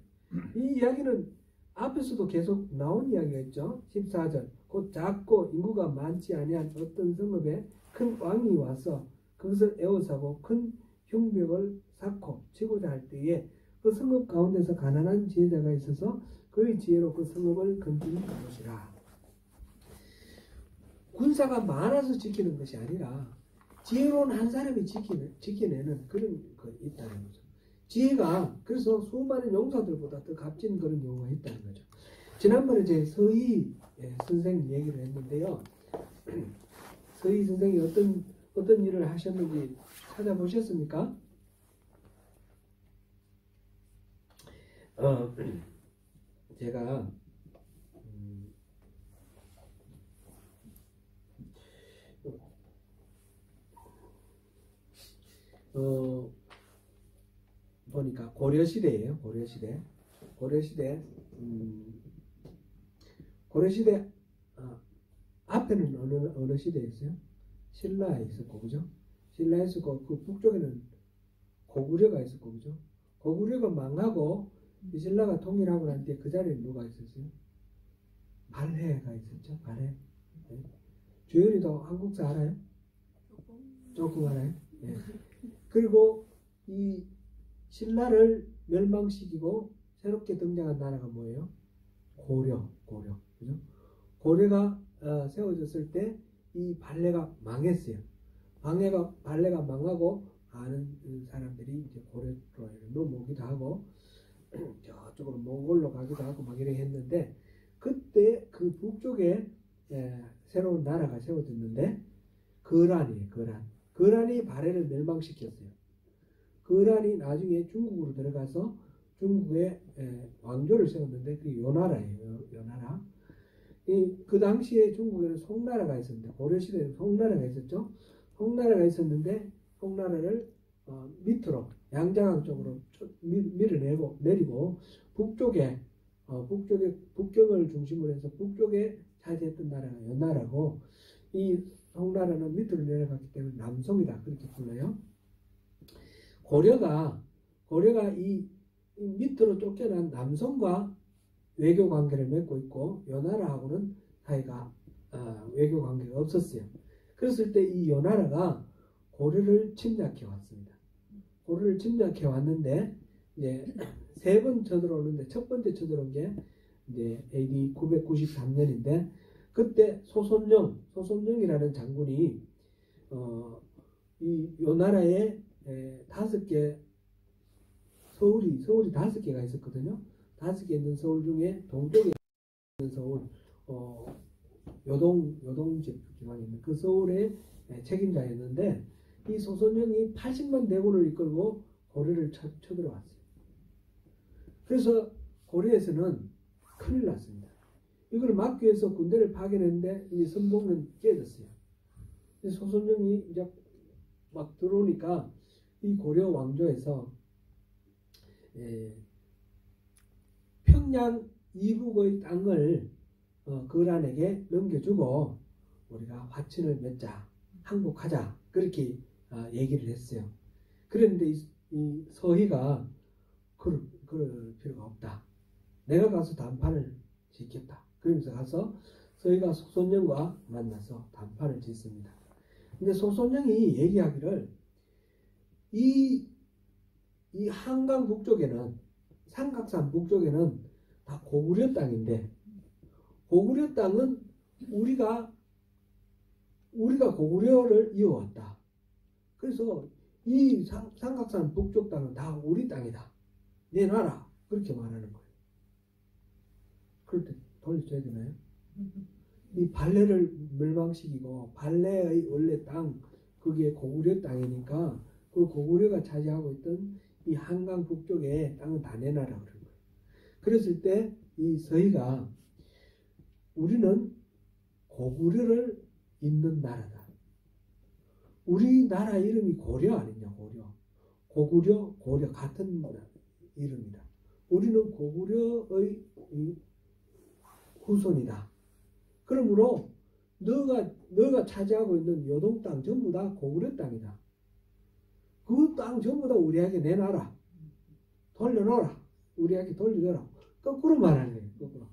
이 이야기는 앞에서도 계속 나온 이야기가 있죠. 14절, 곧 작고 인구가 많지 아니한 어떤 성읍에 큰 왕이 와서 그것을 에워싸고 큰 흉벽을 쌓고 치고자 할 때에 그 성읍 가운데서 가난한 지혜자가 있어서 그의 지혜로 그 성읍을 건드린 것이라. 군사가 많아서 지키는 것이 아니라 지혜로운 한 사람이 지켜내는 그런 거 있다는 거죠. 지혜가 그래서 수많은 용사들보다 더 값진 그런 경우가 있다는 거죠. 지난번에 제 서희 선생 얘기를 했는데요. 서희 선생이 어떤 일을 하셨는지 찾아보셨습니까? 제가 보니까 고려시대예요. 고려시대 앞에는 어느 시대였어요? 신라에 있었고, 그죠? 신라에 있었고, 그 북쪽에는 고구려가 있었고, 그죠? 고구려가 망하고 신라가 통일하고 난 뒤에 그 자리에 누가 있었어요? 발해가 있었죠. 발해. 네. 주연이도 한국사 알아요? 조금 알아요? 네. 그리고 이 신라를 멸망시키고 새롭게 등장한 나라가 뭐예요? 고려. 그죠? 고려가 세워졌을 때 이 발해가 망했어요. 발해가 망하고 많은 사람들이 이제 고려로 넘어오기도 하고 저쪽으로 몽골로 가기도 하고 막 이렇게 했는데 그때 그 북쪽에 새로운 나라가 세워졌는데 거란이에요. 거란이 발해를 멸망시켰어요. 거란이 나중에 중국으로 들어가서 중국에 왕조를 세웠는데 그게 요나라예요. 요나라. 그 당시에 중국에는 송나라가 있었는데 고려시대에는 송나라가 있었죠. 송나라가 있었는데 송나라를 밑으로 양자강 쪽으로 내리고 북쪽에 북경을 중심으로 해서 북쪽에 차지했던 나라가 요나라고 이 송나라는 밑으로 내려갔기 때문에 남송이다 그렇게 불러요. 고려가 이 밑으로 쫓겨난 남송과 외교 관계를 맺고 있고 요나라하고는 사이가 외교 관계가 없었어요. 그랬을 때 이 요나라가 고려를 침략해 왔습니다. 고려를 침략해 왔는데 이제 세 번 쳐들어오는데 첫 번째 쳐들어온 게 이제 AD 993년인데 그때 소손영이라는 장군이 이 요나라에 5개 서울이 5개가 있었거든요. 5개 있는 서울 중에 동쪽에 있는 서울 요동 지방에 있는 그 서울의 책임자였는데 이 소손영이 80만 대군을 이끌고 고려를 쳐들어왔어요. 그래서 고려에서는 큰일 났습니다. 이걸 막기 위해서 군대를 파견했는데 이 선봉은 깨졌어요. 소손영이 이제 막 들어오니까 이 고려 왕조에서 평양 이북의 땅을 거란에게 넘겨주고 우리가 화친을 맺자, 항복하자 그렇게 얘기를 했어요. 그런데 이 서희가 그럴 필요가 없다. 내가 가서 단판을 짓겠다. 그러면서 가서 서희가 소손영과 만나서 단판을 짓습니다. 근데 소손영이 얘기하기를 이 한강 북쪽에는 삼각산 북쪽에는 다 고구려 땅인데 고구려 땅은 우리가 고구려를 이어왔다. 그래서 이 삼각산 북쪽 땅은 다 우리 땅이다. 내놔라. 그렇게 말하는 거예요. 그럴 때 돌려줘야 되나요? 이 발해를 멸망시키고 발해의 원래 땅 그게 고구려 땅이니까 그 고구려가 차지하고 있던 이 한강 북쪽에 땅은 다 내놔라 그런 거예요. 그랬을 때 이 서희가 우리는 고구려를 잇는 나라다. 우리나라 이름이 고려 아니냐 고려. 고구려 같은 이름이다. 우리는 고구려의 후손이다. 그러므로 너가 차지하고 있는 요동 땅 전부 다 고구려 땅이다. 그 땅 전부 다 우리에게 내놔라. 돌려놓아라. 우리에게 돌려줘라. 거꾸로 말하는 거예요. 거꾸로.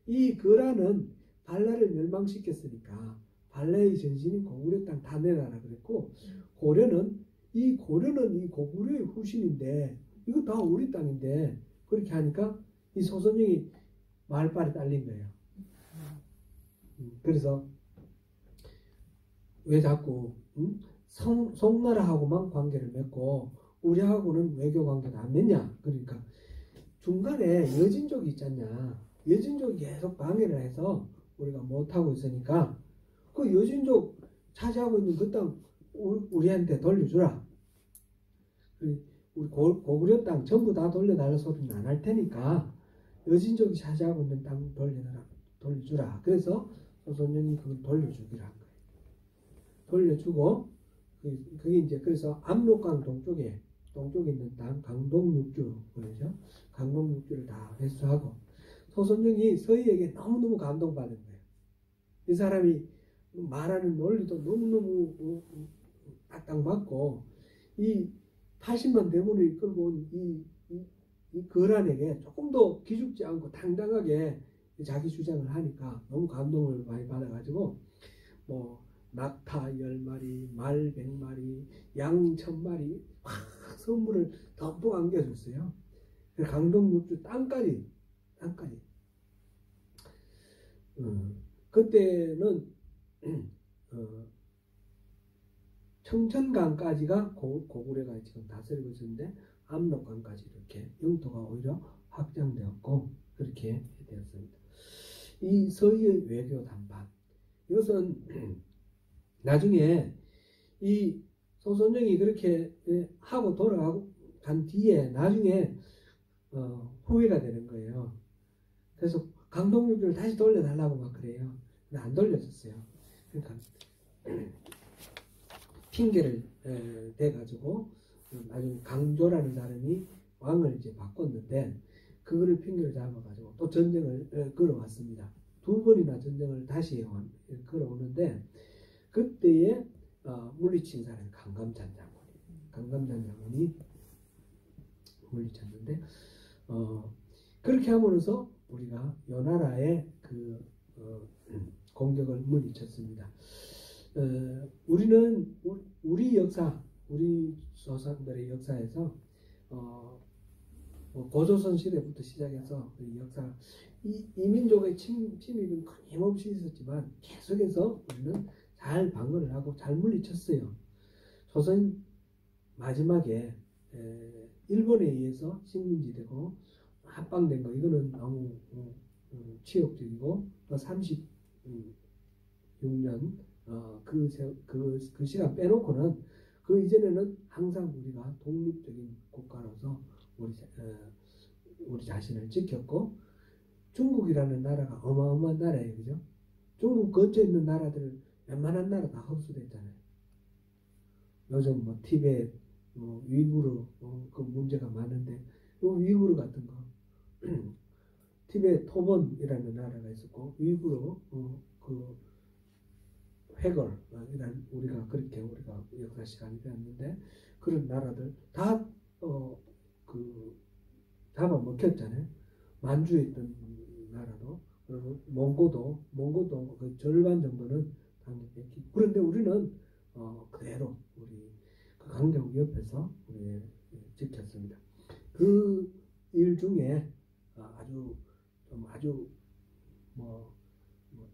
이 거라는 발라를 멸망시켰으니까 발라의 전신인 고구려 땅 다 내놔라 그랬고, 고려는 이 고구려의 후신인데 이거 다 우리 땅인데, 그렇게 하니까 이 소선영이 말빨에 딸린 거예요. 그래서 왜 자꾸 송나라하고만 관계를 맺고 우리하고는 외교 관계가 안 맺냐. 그러니까 중간에 여진족이 있잖냐. 여진족이 계속 방해를 해서 우리가 못하고 있으니까 그 여진족 차지하고 있는 그 땅 우리한테 돌려주라. 우리 고구려 땅 전부 다 돌려달라 소리는 안 할 테니까 여진족이 차지하고 있는 땅 돌려주라. 그래서 소선영이 그걸 돌려주기로 한 거예요. 돌려주고, 그게 이제 그래서 압록강 동쪽에 있는 땅 강동육주, 그러죠. 강동육주를 다 회수하고, 소선영이 서희에게 너무너무 감동받은 거예요. 이 사람이 말하는 논리도 너무너무 딱딱 맞고, 이 80만 대군을 이끌고 온 이 거란에게 조금 더 기죽지 않고 당당하게 자기 주장을 하니까 너무 감동을 많이 받아가지고, 뭐 낙타 10마리, 말 100마리, 양 1000마리 막 선물을 덤뿍 안겨줬어요. 강동육주 땅까지. 그때는 청천강까지가 고구려가 지금 다스리고 있었는데 압록강까지 이렇게 영토가 오히려 확장되었고 그렇게 되었습니다. 이 서희의 외교 담판, 이것은 나중에 이 소선영이 그렇게 하고 돌아가고 간 뒤에 나중에 후회가 되는 거예요. 그래서 강동육주를 다시 돌려달라고 막 그래요. 근데 안 돌려줬어요. 그러니까 핑계를 대가지고 나중에 강조라는 사람이 왕을 이제 바꿨는데 그거를 핑계를 잡아가지고 또 전쟁을 걸어왔습니다. 2번이나 전쟁을 다시 걸어오는데 그때에 물리친 사람이 강감찬 장군이 물리쳤는데 그렇게 함으로써 우리가 요나라의 그 공격을 물리쳤습니다. 우리는 우리 역사, 우리 조상들의 역사에서 고조선 시대부터 시작해서 이 역사, 이 민족의 침입은 끊임없이 있었지만 계속해서 우리는 잘 방어를 하고 잘 물리쳤어요. 조선 마지막에 일본에 의해서 식민지되고 합방된 거, 이거는 너무 치욕적이고 36년 그 시간 빼놓고는 그 이전에는 항상 우리가 독립적인 국가로서 우리 자신을 지켰고, 중국이라는 나라가 어마어마한 나라예요, 그죠? 중국 근처에 있는 나라들 웬만한 나라 다 흡수됐잖아요. 요즘 뭐 티베트, 위구르 그 문제가 많은데 위구르 같은 거 티베트 토번이라는 나라가 있었고 위구르 그 회걸 이란 우리가 역사 시간이 되었는데 그런 나라들 다 잡아먹혔잖아요. 만주에 있던 나라도, 그리고 몽고도 그 절반 정도는 당연히 뺏기고. 그런데 우리는 그대로 우리 그 강대국 옆에서 우리 지켰습니다. 그 일 중에 아주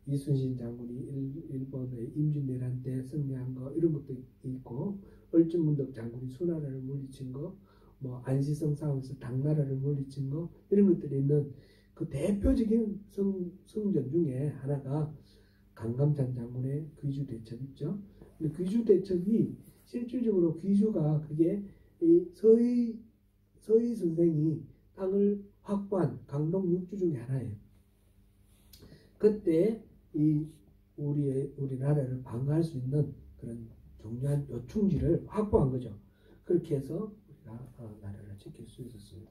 이순신 장군이 일본의 임진왜란 때 승리한 거 이런 것도 있고, 얼주문덕 장군이 수나라를 물리친 거, 안시성 싸움에서 당나라를 물리친 거, 이런 것들이 있는 그 대표적인 성전 중에 하나가 강감찬 장군의 귀주 대첩 있죠. 근데 귀주 대첩이 실질적으로 귀주가 그게 이 서희 선생이 땅을 확보한 강동 6주 중에 하나예요. 그때 우리나라를 방어할 수 있는 그런 중요한 요충지를 확보한 거죠. 그렇게 해서 우리가 나라를 지킬 수 있었습니다.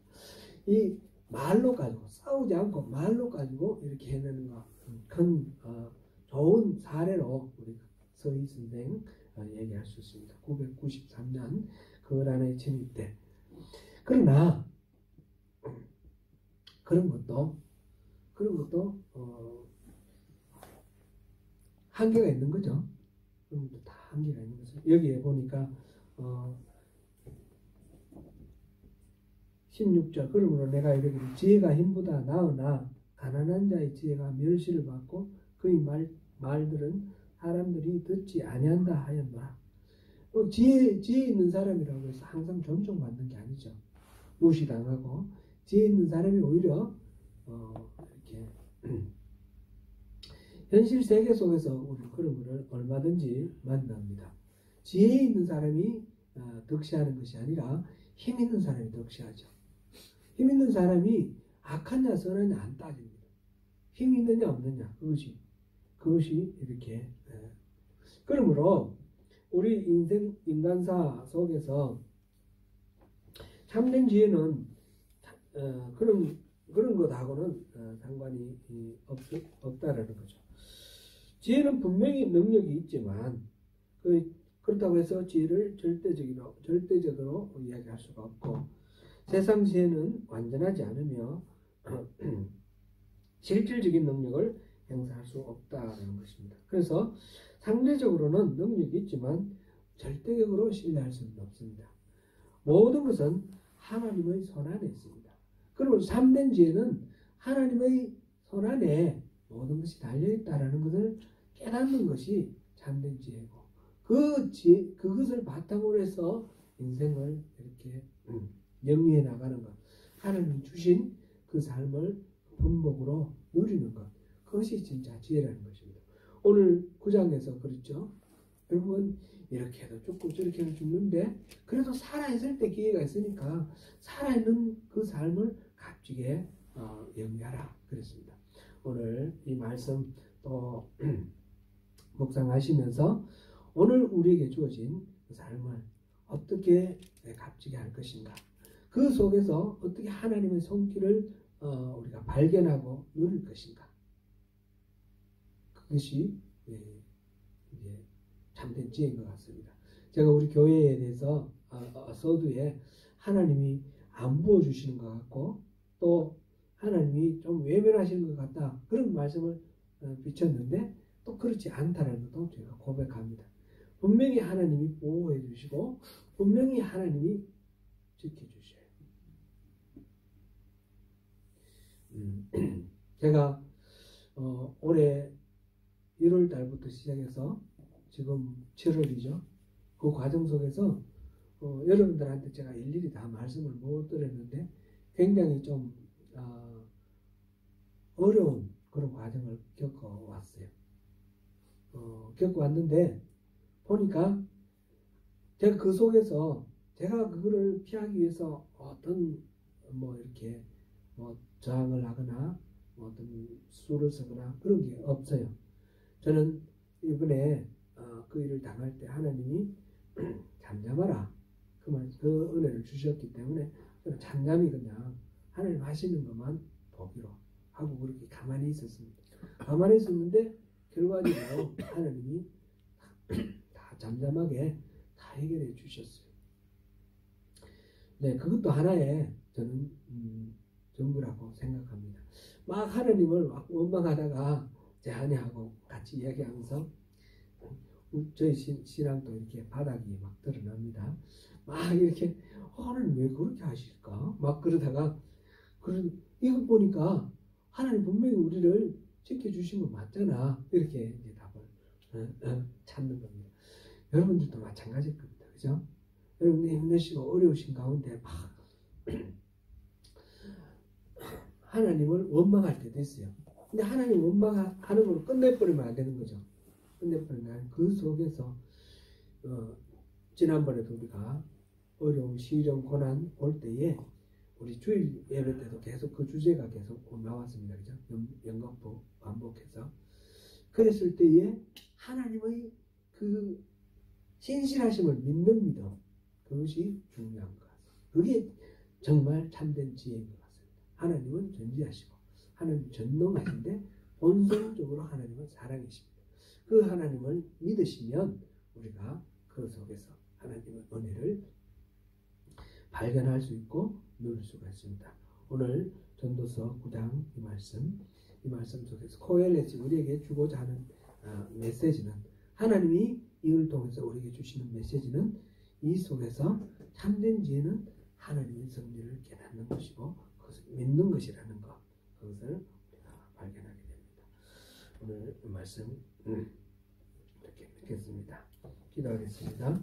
이 말로 가지고 싸우지 않고 말로 가지고 이렇게 해내는 거 큰 좋은 사례로 우리 서희 선생 얘기할 수 있습니다. 993년 거란의 침입 때. 그러나 그런 것도 한계가 있는 거죠. 그런 것도 다 한계가 있는 거죠. 여기에 보니까 16절 그러므로 내가 이르기를 지혜가 힘보다 나으나 가난한 자의 지혜가 멸시를 받고 그의 말들은 사람들이 듣지 아니한다 하였노라. 지혜 있는 사람이라고 해서 항상 존중받는 게 아니죠. 무시당하고 지혜 있는 사람이 오히려 이렇게 현실 세계 속에서 우리 그런 것을 얼마든지 만납니다. 지혜 있는 사람이 득시하는 것이 아니라 힘 있는 사람이 득시하죠. 힘 있는 사람이 악하냐 선하냐 안 따집니다. 힘이 있느냐 없느냐 그것이 이렇게 그러므로 우리 인간사 속에서 참된 지혜는 그런 것하고는 상관이 없다라는 거죠. 지혜는 분명히 능력이 있지만 그렇다고 해서 지혜를 절대적으로 이야기할 수가 없고 세상 지혜는 완전하지 않으며 실질적인 능력을 행사할 수 없다는 것입니다. 그래서 상대적으로는 능력이 있지만 절대적으로 신뢰할 수는 없습니다. 모든 것은 하나님의 손 안에 있습니다. 그리고 참된 지혜는 하나님의 손 안에 모든 것이 달려있다는 것을 깨닫는 것이 참된 지혜고 그것을 바탕으로 해서 인생을 이렇게 영위해 나가는 것, 하나님이 주신 그 삶을 분복으로 누리는 것, 그것이 진짜 지혜라는 것입니다. 오늘 9장에서 그렇죠. 결국은 이렇게 해도 죽고 저렇게 해도 죽는데 그래도 살아있을 때 기회가 있으니까 살아있는 그 삶을 값지게 영위하라 그랬습니다. 오늘 이 말씀 또 묵상하시면서 오늘 우리에게 주어진 그 삶을 어떻게 값지게 할 것인가, 그 속에서 어떻게 하나님의 손길을 우리가 발견하고 누릴 것인가, 그것이 이제 참된 지혜인 것 같습니다. 제가 우리 교회에 대해서 서두에 하나님이 안 부어주시는 것 같고 또 하나님이 좀 외면하시는 것 같다 그런 말씀을 비쳤는데 또 그렇지 않다는 것도 제가 고백합니다. 분명히 하나님이 보호해 주시고 분명히 하나님이 지켜주셔요. 제가 올해 1월 달부터 시작해서 지금 7월이죠. 그 과정 속에서 여러분들한테 제가 일일이 다 말씀을 못 드렸는데 굉장히 좀 어려운 그런 과정을 겪어왔어요. 겪어왔는데 보니까 제가 그 속에서 제가 그거를 피하기 위해서 어떤 이렇게 저항을 하거나 어떤 수를 쓰거나 그런 게 없어요. 저는 이번에 그 일을 당할 때 하나님이 잠잠하라 그 은혜를 주셨기 때문에 저는 잠잠히 그냥 하나님 하시는 것만 보기로 하고 그렇게 가만히 있었습니다. 가만히 있었는데 결과적으로 하나님이 다 잠잠하게 다 해결해 주셨어요. 네, 그것도 하나의 저는 전부라고 생각합니다. 막 하나님을 막 원망하다가 제 아내하고 같이 이야기하면서 저희 신앙도 이렇게 바닥이 막 드러납니다. 막 이렇게 하나님 왜 그렇게 하실까? 막 그러다가 이거 보니까 하나님 분명히 우리를 지켜주신 거 맞잖아. 이렇게 이제 답을 찾는 겁니다. 여러분들도 마찬가지일 겁니다. 그죠? 여러분들 힘내시고 어려우신 가운데 막 하나님을 원망할 때도 있어요. 근데 하나님 원망하는 걸로 끝내버리면 안 되는 거죠. 끝내버리면 그 속에서 지난번에도 우리가 어려움, 시련, 고난 올 때에 우리 주일 예배 때도 계속 그 주제가 계속 나왔습니다. 그죠? 연거푸 반복해서. 그랬을 때에 하나님의 그 신실하심을 믿는 믿음, 그것이 중요한 것 같습니다. 그게 정말 참된 지혜인 것 같습니다. 하나님은 전지하시고 하나님 전능하신데 본성적으로 하나님은 사랑이십니다. 그 하나님을 믿으시면 우리가 그 속에서 하나님의 은혜를 발견할 수 있고 누릴 수가 있습니다. 오늘 전도서 9장 이 말씀 속에서 코엘렛이 우리에게 주고자 하는 메시지는, 하나님이 이걸 통해서 우리에게 주시는 메시지는, 이 속에서 참된 지혜는 하나님의 섭리를 깨닫는 것이고 그것을 믿는 것이라는 것, 그것을 우리가 발견하게 됩니다. 오늘 말씀 이렇게 맺겠습니다. 기도하겠습니다.